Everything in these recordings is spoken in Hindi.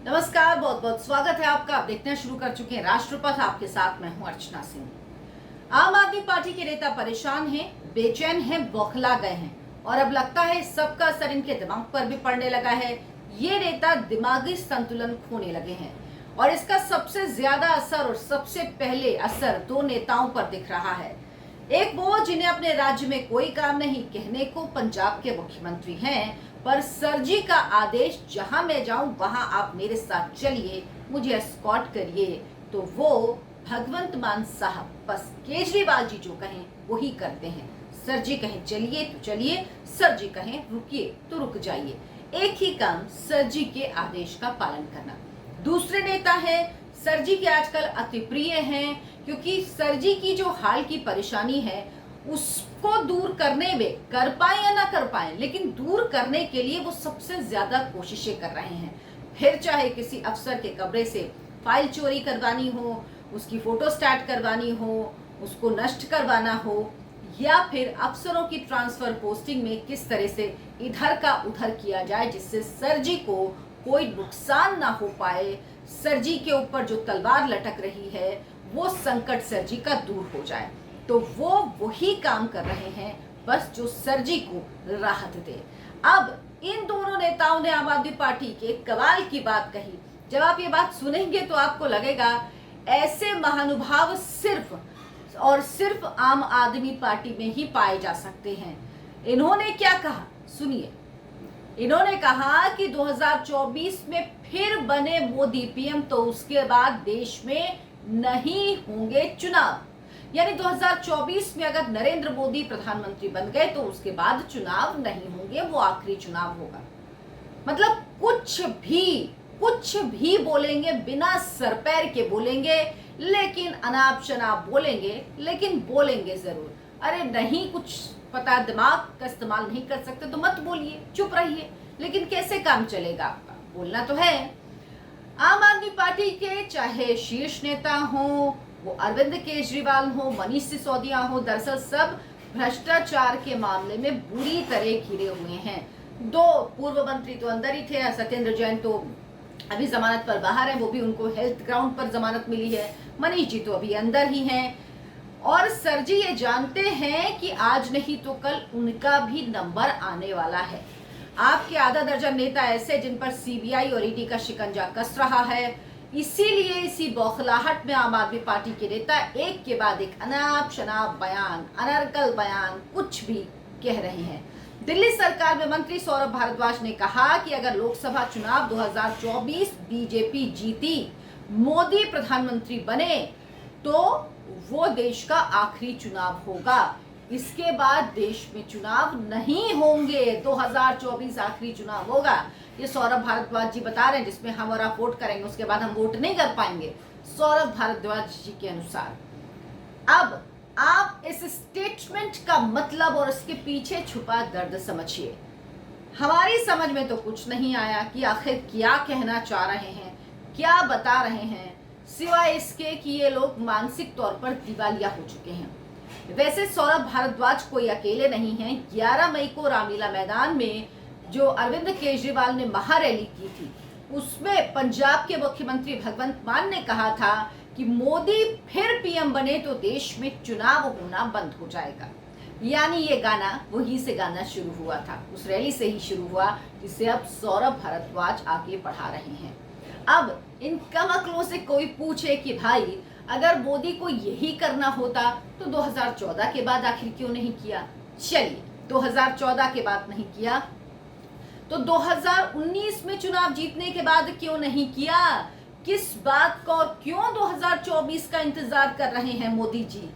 नमस्कार, बहुत बहुत स्वागत है आपका। आप देखना शुरू कर चुके हैं राष्ट्रपथ। आपके साथ मैं हूं अर्चना सिंह। आम आदमी पार्टी के नेता परेशान हैं, बेचैन हैं, बौखला गए हैं और अब लगता है सबका असर इनके दिमाग पर भी पड़ने लगा है। ये नेता दिमागी संतुलन खोने लगे हैं और इसका सबसे ज्यादा असर और सबसे पहले असर दो नेताओं पर दिख रहा है। एक वो जिन्हें अपने राज्य में कोई काम नहीं, कहने को पंजाब के मुख्यमंत्री हैं, पर सर जी का आदेश जहां मैं जाऊं वहां आप मेरे साथ चलिए, मुझे एस्कॉर्ट करिए, तो वो भगवंत मान साहब बस केजरीवाल जी जो कहें वही करते हैं। सर जी कहें चलिए तो चलिए, सर जी कहें रुकिए तो रुक जाइए। एक ही काम, सर जी के आदेश का पालन करना। दूसरे नेता है, सर जी के आजकल अति प्रिय हैं, क्योंकि सर जी की जो हाल की परेशानी है उसको दूर करने में, कर पाए या ना कर पाए, लेकिन दूर करने के लिए वो सबसे ज्यादा कोशिशें कर रहे हैं। फिर चाहे किसी अफसर के कमरे से फाइल चोरी करवानी हो, उसकी फोटो स्टैट करवानी हो, उसको नष्ट करवाना हो, या फिर अफसरों की ट्रांसफर पोस्टिंग में किस तरह से इधर का उधर किया जाए जिससे सर जी को कोई नुकसान ना हो पाए। सर जी के ऊपर जो तलवार लटक रही है वो संकट सर जी का दूर हो जाए, तो वो वही काम कर रहे हैं बस जो सर जी को राहत दे। अब इन दोनों नेताओं ने आम आदमी पार्टी के कमाल की बात कही। जब आप ये बात सुनेंगे तो आपको लगेगा ऐसे महानुभाव सिर्फ और सिर्फ आम आदमी पार्टी में ही पाए जा सकते हैं। इन्होंने क्या कहा सुनिए। इन्होंने कहा कि 2024 में फिर बने मोदी पीएम तो उसके बाद देश में नहीं होंगे चुनाव। यानी 2024 में अगर नरेंद्र मोदी प्रधानमंत्री बन गए तो उसके बाद चुनाव नहीं होंगे, वो आखिरी चुनाव होगा। मतलब कुछ भी बोलेंगे, बिना सर पैर के बोलेंगे, लेकिन अनाप शनाप बोलेंगे, लेकिन बोलेंगे जरूर। अरे नहीं कुछ पता, दिमाग का इस्तेमाल नहीं कर सकते तो मत बोलिए, चुप रहिए। लेकिन कैसे काम चलेगा आपका? बोलना तो है। आम आदमी पार्टी के चाहे शीर्ष नेता हो, वो अरविंद केजरीवाल हो, मनीष सिसोदिया हो, दरअसल सब भ्रष्टाचार के मामले में बुरी तरह घिरे हुए हैं। दो पूर्व मंत्री तो अंदर ही थे, सत्येंद्र जैन तो अभी जमानत पर बाहर है, वो भी उनको हेल्थ ग्राउंड पर जमानत मिली है। मनीष जी तो अभी अंदर ही हैं और सर जी ये जानते हैं कि आज नहीं तो कल उनका भी नंबर आने वाला है। आपके आधा दर्जन नेता ऐसे जिन पर सीबीआई और ईडी का शिकंजा कस रहा है, इसीलिए इसी बौखलाहट में आम आदमी पार्टी के नेता एक के बाद एक अनाप शनाप बयान, अनर्गल बयान कुछ भी कह रहे हैं। दिल्ली सरकार में मंत्री सौरभ भारद्वाज ने कहा कि अगर लोकसभा चुनाव 2024 बीजेपी जीती, मोदी प्रधानमंत्री बने, तो वो देश का आखिरी चुनाव होगा। इसके बाद देश में चुनाव नहीं होंगे, 2024 आखिरी चुनाव होगा। ये सौरभ भारद्वाज जी बता रहे हैं, जिसमें हम और आप वोट करेंगे उसके बाद हम वोट नहीं कर पाएंगे, सौरभ भारद्वाज जी के अनुसार। अब आप इस स्टेटमेंट का मतलब और इसके पीछे छुपा दर्द समझिए। हमारी समझ में तो कुछ नहीं आया कि आखिर क्या कहना चाह रहे हैं, क्या बता रहे हैं, सिवाय इसके कि ये लोग मानसिक तौर पर दिवालिया हो चुके हैं। वैसे सौरभ भारद्वाज कोई अकेले नहीं हैं। 11 मई को रामलीला मैदान में जो अरविंद केजरीवाल ने महारैली की थी, उसमें पंजाब के मुख्यमंत्री भगवंत मान ने कहा था कि मोदी फिर पीएम बने तो देश में चुनाव होना बंद हो जाएगा। यानी ये गाना वहीं से गाना शुरू हुआ था, उस रैली से ही शुरू हुआ, जिसे अब सौरभ भारद्वाज आगे बढ़ा रहे हैं। अब इन कम अकलों से कोई पूछे कि भाई अगर मोदी को यही करना होता तो 2014 के बाद आखिर क्यों नहीं किया? चलिए 2014 के बाद नहीं किया तो 2019 में चुनाव जीतने के बाद क्यों नहीं किया? किस बात का और क्यों 2024 का इंतजार कर रहे हैं मोदी जी?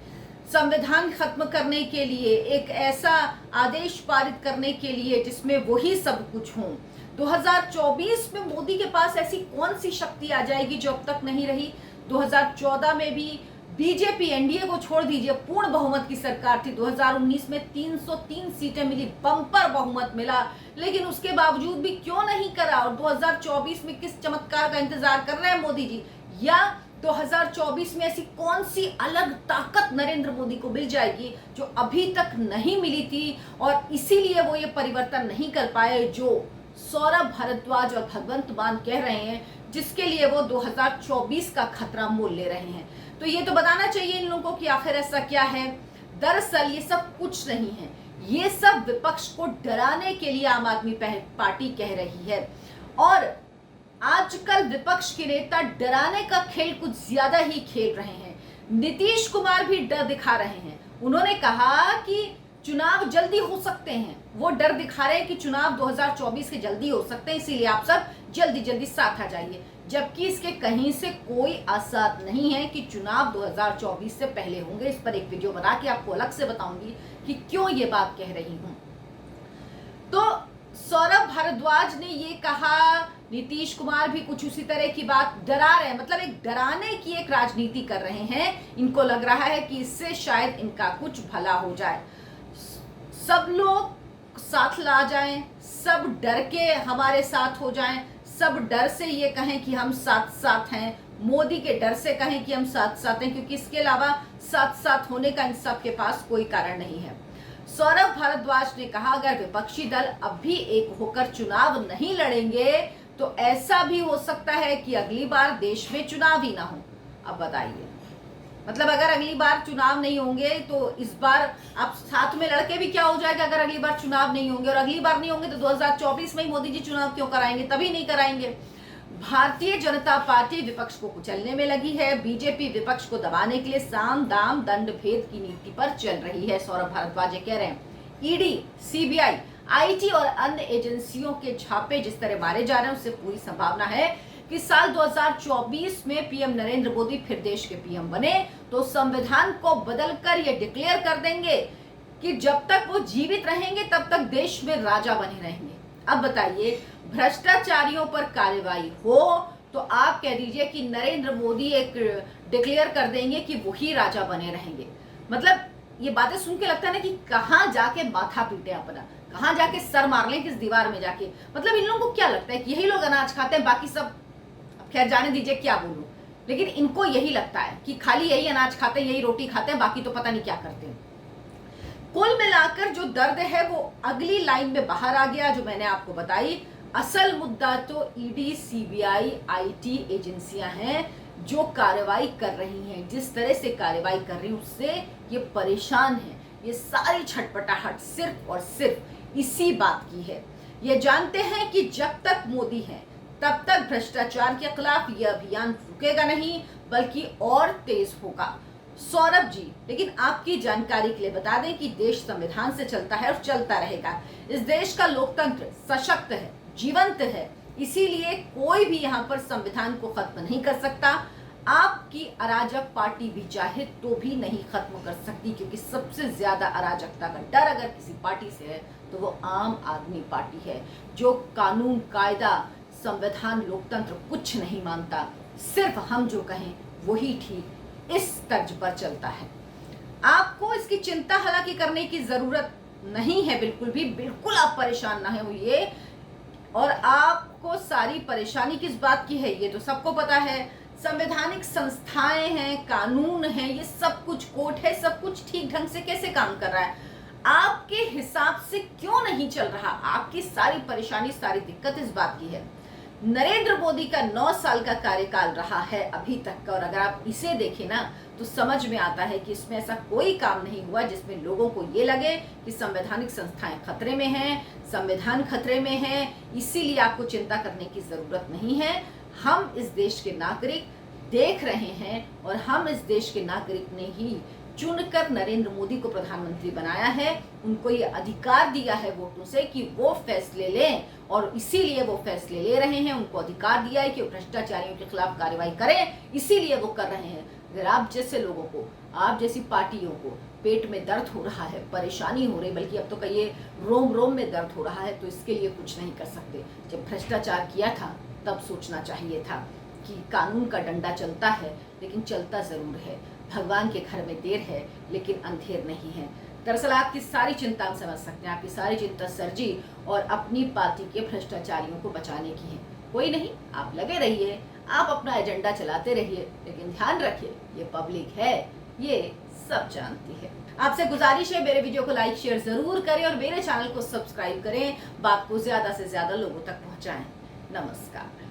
संविधान खत्म करने के लिए, एक ऐसा आदेश पारित करने के लिए जिसमें वही सब कुछ हो। 2024 में मोदी के पास ऐसी कौन सी शक्ति आ जाएगी जो अब तक नहीं रही? 2014 में भी बीजेपी, एनडीए को छोड़ दीजिए, पूर्ण बहुमत की सरकार थी। 2019 में 303 सीटें मिली, बम्पर बहुमत मिला, लेकिन उसके बावजूद भी क्यों नहीं करा? और 2024 में किस चमत्कार का इंतजार कर रहे हैं मोदी जी? या 2024 में ऐसी कौन सी अलग ताकत नरेंद्र मोदी को मिल जाएगी जो अभी तक नहीं मिली थी, और इसीलिए वो ये परिवर्तन नहीं कर पाए जो सौरभ भारद्वाज और भगवंत मान कह रहे हैं, जिसके लिए वो 2024 का खतरा मोल ले रहे हैं। तो ये तो बताना चाहिए इन लोगों को कि आखिर ऐसा क्या है। दरअसल ये सब कुछ नहीं है, ये सब विपक्ष को डराने के लिए आम आदमी पार्टी कह रही है। और आजकल विपक्ष के नेता डराने का खेल कुछ ज्यादा ही खेल रहे हैं। नीतीश कुमार भी डर दिखा रहे हैं। उन्होंने कहा कि चुनाव जल्दी हो सकते हैं, वो डर दिखा रहे हैं कि चुनाव 2024 के जल्दी हो सकते हैं, इसीलिए आप सब जल्दी जल्दी साथ आ जाइए। जबकि इसके कहीं से कोई आसार नहीं है कि चुनाव 2024 से पहले होंगे। इस पर एक वीडियो बना के आपको अलग से बताऊंगी कि क्यों ये बात कह रही हूं। तो सौरभ भारद्वाज ने ये कहा, नीतीश कुमार भी कुछ उसी तरह की बात डरा रहे हैं, मतलब एक डराने की एक राजनीति कर रहे हैं। इनको लग रहा है कि इससे शायद इनका कुछ भला हो जाए, सब लोग साथ ला जाएं, सब डर के हमारे साथ हो जाएं, सब डर से ये कहें कि हम साथ साथ हैं, मोदी के डर से कहें कि हम साथ साथ हैं, क्योंकि इसके अलावा साथ साथ होने का इन सब के पास कोई कारण नहीं है। सौरभ भारद्वाज ने कहा, अगर विपक्षी दल अब भी एक होकर चुनाव नहीं लड़ेंगे तो ऐसा भी हो सकता है कि अगली बार देश में चुनाव ही ना हो। अब बताइए, मतलब अगर अगली बार चुनाव नहीं होंगे तो इस बार आप साथ में लड़के भी क्या हो जाएगा अगर अगली बार चुनाव नहीं होंगे, और अगली बार नहीं होंगे तो 2024 में ही मोदी जी चुनाव क्यों कराएंगे, तभी नहीं कराएंगे। भारतीय जनता पार्टी विपक्ष को कुचलने में लगी है। बीजेपी विपक्ष को दबाने के लिए साम दाम दंड भेद की नीति पर चल रही है। सौरभ भारद्वाज कह रहे हैं, ईडी, सीबीआई, आईटी और अन्य एजेंसियों के छापे जिस तरह मारे जा रहे हैं उससे पूरी संभावना है कि साल 2024 में पीएम नरेंद्र मोदी फिर देश के पीएम बने तो संविधान को बदलकर ये डिक्लेयर कर देंगे कि जब तक वो जीवित रहेंगे तब तक देश में राजा बने रहेंगे। अब बताइए, भ्रष्टाचारियों पर कार्रवाई हो तो आप कह दीजिए कि नरेंद्र मोदी एक डिक्लेयर कर देंगे कि वही राजा बने रहेंगे। मतलब ये बातें सुन के लगता है ना कि कहां जाके माथा पीटे अपना, कहां जाके सर मार लें किस दीवार में जाके। मतलब इन लोगों को क्या लगता है कि यही लोग अनाज खाते हैं, बाकी सब खैर जाने दीजिए क्या बोलूं, लेकिन इनको यही लगता है कि खाली यही अनाज खाते हैं, यही रोटी खाते हैं, बाकी तो पता नहीं क्या करते हैं। कुल मिलाकर जो दर्द है वो अगली लाइन में बाहर आ गया जो मैंने आपको बताई। असल मुद्दा तो ईडी, सीबीआई, आईटी एजेंसियां हैं जो कार्रवाई कर रही हैं। जिस तरह से कार्रवाई कर रही हैं उससे ये परेशान है। ये सारी छटपटाहट सिर्फ और सिर्फ इसी बात की है। ये जानते हैं कि जब तक मोदी है तब तक भ्रष्टाचार के खिलाफ यह अभियान रुकेगा नहीं बल्कि और तेज होगा। सौरभ जी, लेकिन आपकी जानकारी के लिए बता दें कि देश संविधान से चलता है और चलता रहेगा। इस देश का लोकतंत्र सशक्त है, जीवंत है, इसीलिए कोई भी यहाँ पर संविधान को खत्म नहीं कर सकता। आपकी अराजक पार्टी भी चाहे तो भी नहीं खत्म कर सकती, क्योंकि सबसे ज्यादा अराजकता का डर अगर किसी पार्टी से है तो वो आम आदमी पार्टी है, जो कानून, कायदा, संविधान, लोकतंत्र कुछ नहीं मानता। सिर्फ हम जो कहें वही ठीक, इस तर्ज पर चलता है। आपको इसकी चिंता हालांकि करने की जरूरत नहीं है, बिल्कुल भी, बिल्कुल आप परेशान ना होइए। और आपको सारी परेशानी किस बात की है ये तो सबको पता है। संवैधानिक संस्थाएं हैं, कानून है, ये सब कुछ, कोर्ट है, सब कुछ ठीक ढंग से कैसे काम कर रहा है, आपके हिसाब से क्यों नहीं चल रहा। आपकी सारी परेशानी, सारी दिक्कत इस बात की है। नरेंद्र मोदी का 9 साल का कार्यकाल रहा है अभी तक का, और अगर आप इसे देखें ना तो समझ में आता है कि इसमें ऐसा कोई काम नहीं हुआ जिसमें लोगों को ये लगे कि संवैधानिक संस्थाएं खतरे में हैं, संविधान खतरे में है। इसीलिए आपको चिंता करने की जरूरत नहीं है। हम इस देश के नागरिक देख रहे हैं और हम इस देश के नागरिक ने ही चुनकर नरेंद्र मोदी को प्रधानमंत्री बनाया है। उनको ये अधिकार दिया है वोटों से कि वो फैसले लें, और इसीलिए वो फैसले ले रहे हैं। उनको अधिकार दिया है कि वो भ्रष्टाचारियों के खिलाफ कार्रवाई करें, इसीलिए वो कर रहे हैं। अगर आप जैसे लोगों को, आप जैसी पार्टियों को पेट में दर्द हो रहा है, परेशानी हो रही, बल्कि अब तो कहिए रोम रोम में दर्द हो रहा है, तो इसके लिए कुछ नहीं कर सकते। जब भ्रष्टाचार किया था तब सोचना चाहिए था कि कानून का डंडा चलता है, लेकिन चलता जरूर है। भगवान के घर में देर है लेकिन अंधेर नहीं है। दरअसल आपकी सारी चिंता हम समझ सकते हैं। आपकी सारी चिंता सर जी और अपनी पार्टी के भ्रष्टाचारियों को बचाने की है। कोई नहीं, आप लगे रहिए, आप अपना एजेंडा चलाते रहिए, लेकिन ध्यान रखिए ये पब्लिक है, ये सब जानती है। आपसे गुजारिश है मेरे वीडियो को लाइक शेयर जरूर करें और मेरे चैनल को सब्सक्राइब करें। बात को ज्यादा से ज्यादा लोगों तक पहुंचाएं। नमस्कार।